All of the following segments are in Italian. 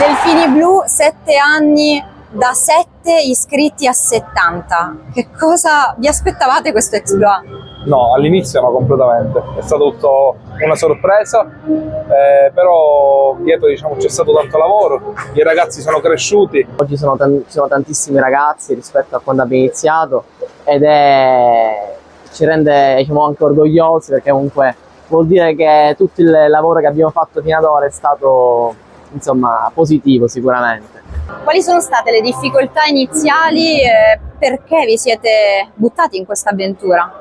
Delfini Blu, 7 anni, da 7 iscritti a 70. Che cosa vi aspettavate questo exploit? No, all'inizio no, completamente. È stato tutto una sorpresa, però dietro diciamo c'è stato tanto lavoro, i ragazzi sono cresciuti. Oggi ci sono tantissimi ragazzi rispetto a quando abbiamo iniziato ed ci rende diciamo, anche orgogliosi, perché comunque vuol dire che tutto il lavoro che abbiamo fatto fino ad ora è stato insomma positivo sicuramente. Quali sono state le difficoltà iniziali e perché vi siete buttati in questa avventura?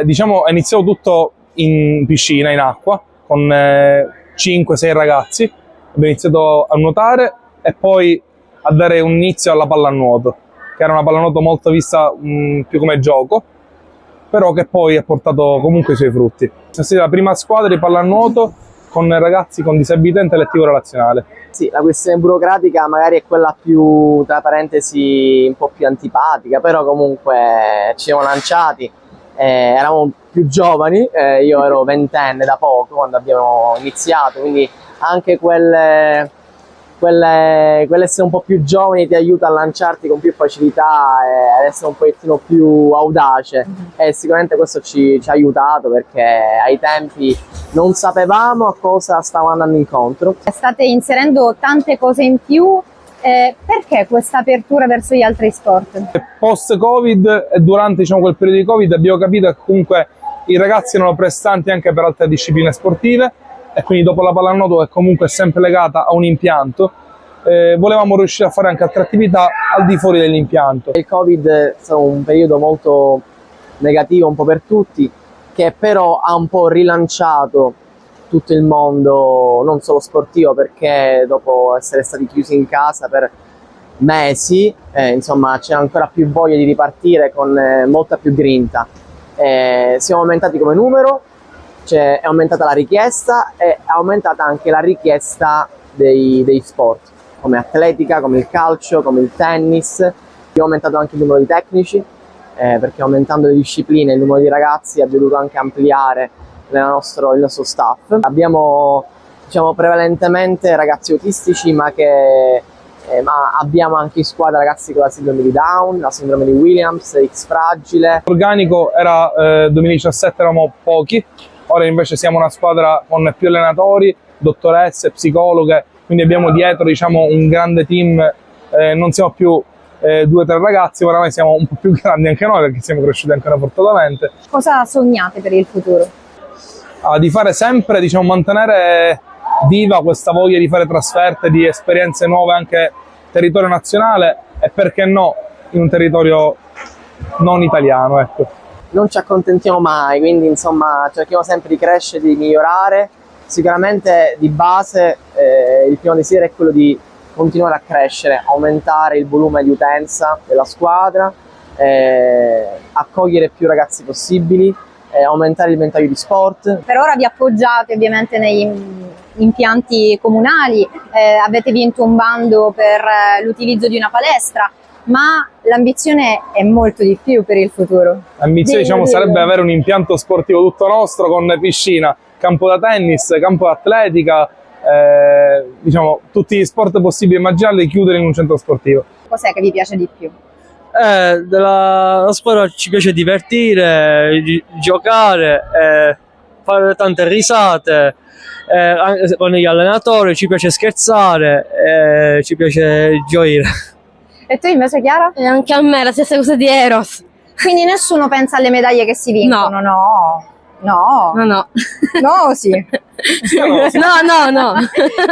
Diciamo è iniziato tutto in piscina, in acqua, con 5-6 ragazzi. Abbiamo iniziato a nuotare e poi a dare un inizio alla pallanuoto, che era una pallanuoto molto vista più come gioco, però che poi ha portato comunque i suoi frutti. Siamo stati la prima squadra di pallanuoto con ragazzi con disabilità intellettivo relazionale. Sì, la questione burocratica magari è quella più, tra parentesi, un po' più antipatica, però comunque ci siamo lanciati, eravamo più giovani, io ero 20enne da poco quando abbiamo iniziato, quindi anche quell'essere un po' più giovani ti aiuta a lanciarti con più facilità e ad essere un pochettino più audace, e sicuramente questo ci ha aiutato, perché ai tempi non sapevamo a cosa stavamo andando incontro. State inserendo tante cose in più, perché questa apertura verso gli altri sport? Post-Covid e durante diciamo, quel periodo di Covid abbiamo capito che comunque i ragazzi erano prestanti anche per altre discipline sportive, e quindi dopo la pallanuoto è comunque sempre legata a un impianto, volevamo riuscire a fare anche altre attività al di fuori dell'impianto. Il Covid è stato un periodo molto negativo un po' per tutti, che però ha un po' rilanciato tutto il mondo, non solo sportivo, perché dopo essere stati chiusi in casa per mesi, insomma c'è ancora più voglia di ripartire con molta più grinta. Siamo aumentati come numero, è aumentata la richiesta e è aumentata anche la richiesta dei sport, come atletica, come il calcio, come il tennis. È aumentato anche il numero di tecnici, perché aumentando le discipline il numero di ragazzi ha dovuto anche ampliare il nostro staff. Abbiamo diciamo, prevalentemente ragazzi autistici, ma abbiamo anche in squadra ragazzi con la sindrome di Down, la sindrome di Williams, X fragile. L'organico era 2017 eravamo pochi, ora invece siamo una squadra con più allenatori, dottoresse, psicologhe, quindi abbiamo dietro diciamo, un grande team, non siamo più 2-3 ragazzi, oramai siamo un po' più grandi anche noi perché siamo cresciuti ancora forzatamente. Cosa sognate per il futuro? Di fare sempre, diciamo, mantenere viva questa voglia di fare trasferte, di esperienze nuove anche territorio nazionale e perché no in un territorio non italiano, ecco. Non ci accontentiamo mai, quindi insomma cerchiamo sempre di crescere, di migliorare. Sicuramente di base il primo desiderio è quello di continuare a crescere, aumentare il volume di utenza della squadra, accogliere più ragazzi possibili, aumentare il ventaglio di sport. Per ora vi appoggiate ovviamente negli impianti comunali, avete vinto un bando per l'utilizzo di una palestra, ma l'ambizione è molto di più per il futuro. L'ambizione diciamo, sarebbe avere un impianto sportivo tutto nostro con piscina, campo da tennis, campo da atletica, diciamo tutti gli sport possibili e immaginabili chiudere in un centro sportivo. Cos'è che vi piace di più? La squadra ci piace divertire, giocare, fare tante risate, anche con gli allenatori ci piace scherzare, ci piace gioire. E tu invece Chiara? E anche a me la stessa cosa di Eros. Quindi nessuno pensa alle medaglie che si vincono? No. No. No, no. No, sì. No, no, no.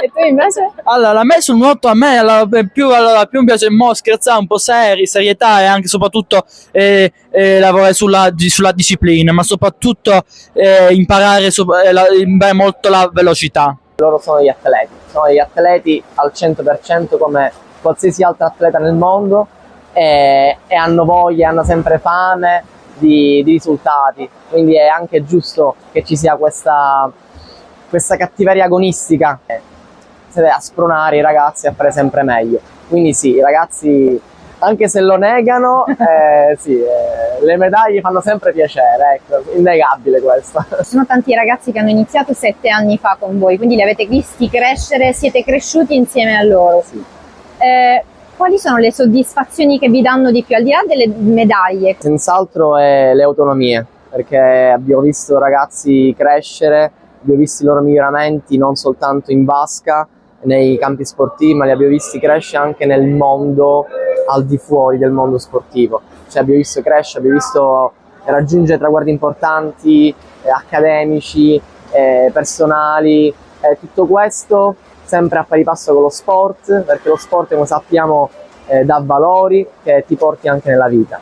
E tu invece? Allora, a me sul nuoto, più mi piace scherzare, un po' serietà e anche soprattutto lavorare sulla disciplina, ma soprattutto imparare molto la velocità. Loro sono gli atleti al 100% come qualsiasi altro atleta nel mondo, e hanno voglia, hanno sempre fame di risultati, quindi è anche giusto che ci sia questa cattiveria agonistica a spronare i ragazzi a fare sempre meglio. Quindi sì, i ragazzi Anche se lo negano, sì, le medaglie fanno sempre piacere, ecco, innegabile questo. Ci sono tanti ragazzi che hanno iniziato 7 anni fa con voi, quindi li avete visti crescere, siete cresciuti insieme a loro. Sì. Quali sono le soddisfazioni che vi danno di più, al di là delle medaglie? Senz'altro è le autonomie, perché abbiamo visto ragazzi crescere, abbiamo visto i loro miglioramenti non soltanto in vasca, nei campi sportivi, ma li abbiamo visti crescere anche nel mondo al di fuori del mondo sportivo. Cioè abbiamo visto crescere, abbiamo visto raggiungere traguardi importanti, accademici, personali, tutto questo sempre a pari passo con lo sport, perché lo sport, come sappiamo, dà valori che ti porti anche nella vita.